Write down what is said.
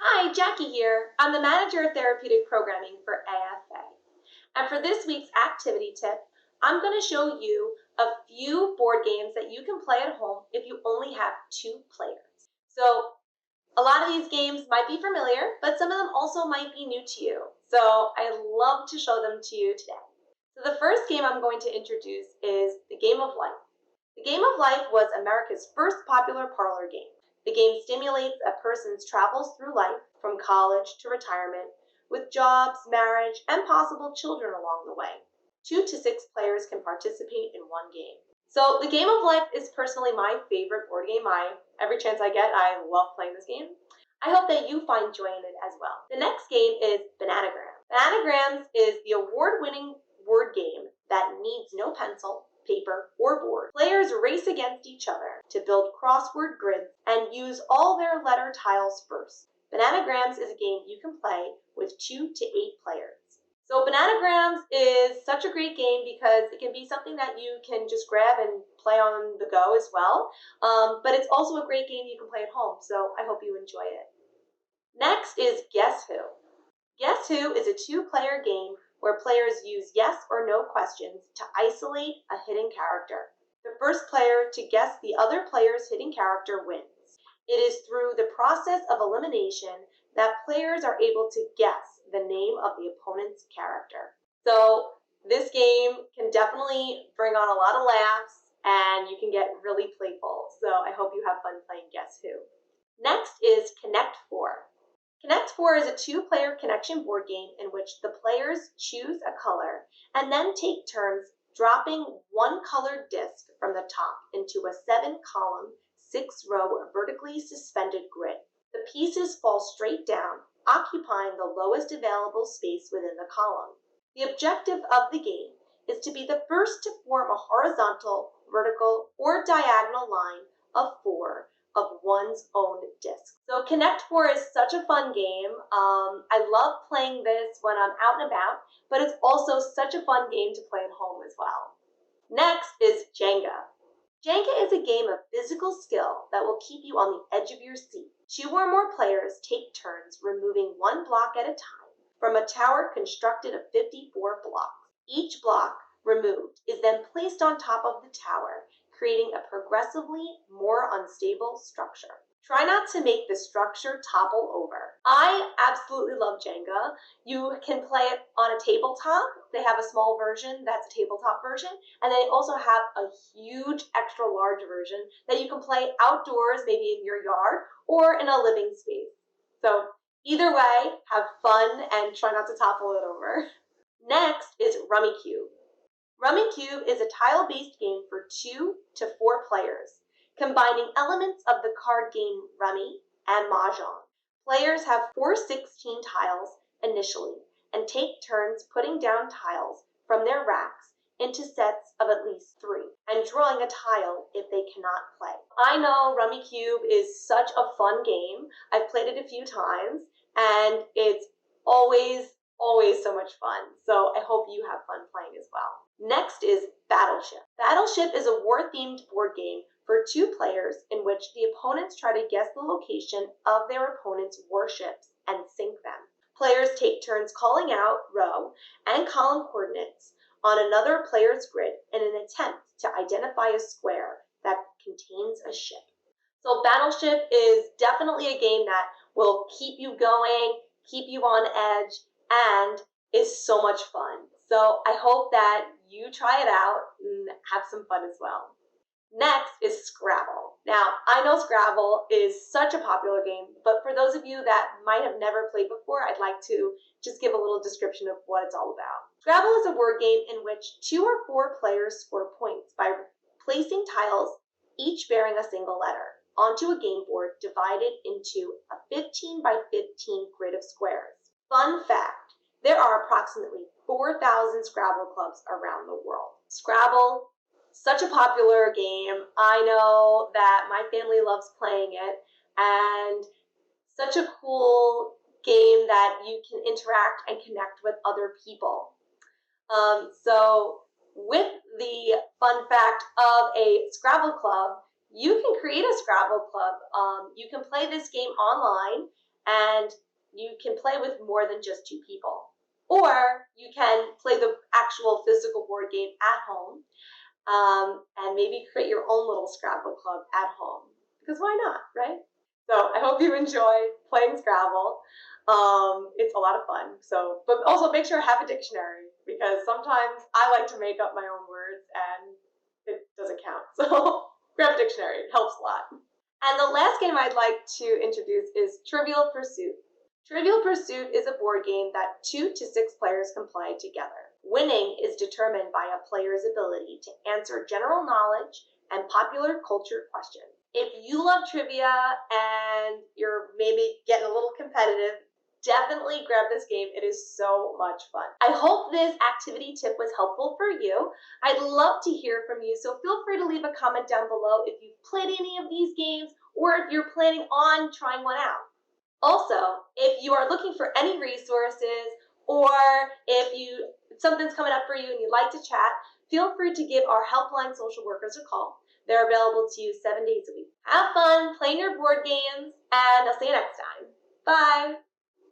Hi, Jackie here. I'm the Manager of Therapeutic Programming for AFA. And for this week's activity tip, I'm going to show you a few board games that you can play at home if you only have 2 players. So a lot of these games might be familiar, but some of them also might be new to you. So I love to show them to you today. So the first game I'm going to introduce is the Game of Life. The Game of Life was America's first popular parlor game. The game stimulates a person's travels through life, from college to retirement, with jobs, marriage, and possible children along the way. 2 to 6 players can participate in one game. So the Game of Life is personally my favorite board game. Every chance I get, I love playing this game. I hope that you find joy in it as well. The next game is Bananagrams. Bananagrams is the award-winning word game that needs no pencil, paper, or board. Players race against each other to build crossword grids and use all their letter tiles first. Bananagrams is a game you can play with 2 to 8 players. So Bananagrams is such a great game because it can be something that you can just grab and play on the go as well. But it's also a great game you can play at home, so I hope you enjoy it. Next is Guess Who. Guess Who is a 2-player game where players use yes or no questions to isolate a hidden character. The first player to guess the other player's hidden character wins. It is through the process of elimination that players are able to guess the name of the opponent's character. So this game can definitely bring on a lot of laughs and you can get really playful. So I hope you have fun playing Guess Who. Next is Connect 4. Connect 4 is a 2-player connection board game in which the players choose a color and then take turns dropping one colored disc from the top into a 7-column, 6-row vertically suspended grid. The pieces fall straight down, occupying the lowest available space within the column. The objective of the game is to be the first to form a horizontal, vertical, or diagonal line of 4 of one's own disc. So Connect 4 is such a fun game. I love playing this when I'm out and about, but it's also such a fun game to play at home as well. Next is Jenga. Jenga is a game of physical skill that will keep you on the edge of your seat. 2 or more players take turns removing 1 block at a time from a tower constructed of 54 blocks. Each block removed is then placed on top of the tower, creating a progressively more unstable structure. Try not to make the structure topple over. I absolutely love Jenga. You can play it on a tabletop. They have a small version that's a tabletop version, and they also have a huge extra large version that you can play outdoors, maybe in your yard or in a living space. So either way, have fun and try not to topple it over. Next is Rummy Cue. Rummy Cube is a tile-based game for 2 to 4 players, combining elements of the card game Rummy and Mahjong. Players have 4 16 tiles initially and take turns putting down tiles from their racks into sets of at least 3 and drawing a tile if they cannot play. I know Rummy Cube is such a fun game. I've played it a few times and it's always so much fun. So I hope you have fun playing as well. Next is Battleship. Battleship is a war-themed board game for 2 players in which the opponents try to guess the location of their opponent's warships and sink them. Players take turns calling out row and column coordinates on another player's grid in an attempt to identify a square that contains a ship. So Battleship is definitely a game that will keep you going, keep you on edge, and is so much fun. So I hope that you try it out and have some fun as well. Next is Scrabble. Now, I know Scrabble is such a popular game, but for those of you that might have never played before, I'd like to just give a little description of what it's all about. Scrabble is a word game in which 2 or 4 players score points by placing tiles, each bearing a single letter, onto a game board divided into a 15 by 15 grid of squares. Fun fact, there are approximately 4,000 Scrabble clubs around the world. Scrabble, such a popular game. I know that my family loves playing it, and such a cool game that you can interact and connect with other people. So with the fun fact of a Scrabble club, you can create a Scrabble club. You can play this game online and you can play with more than just 2 people. Or you can play the actual physical board game at home, and maybe create your own little Scrabble Club at home. Because why not, right? So I hope you enjoy playing Scrabble. It's a lot of fun. So, but also make sure I have a dictionary, because sometimes I like to make up my own words and it doesn't count. So grab a dictionary, it helps a lot. And the last game I'd like to introduce is Trivial Pursuit. Trivial Pursuit is a board game that 2 to 6 players can play together. Winning is determined by a player's ability to answer general knowledge and popular culture questions. If you love trivia and you're maybe getting a little competitive, definitely grab this game. It is so much fun. I hope this activity tip was helpful for you. I'd love to hear from you, so feel free to leave a comment down below if you've played any of these games or if you're planning on trying one out. Also, if you are looking for any resources, or if something's coming up for you and you'd like to chat, feel free to give our helpline social workers a call. They're available to you 7 days a week. Have fun playing your board games, and I'll see you next time. Bye!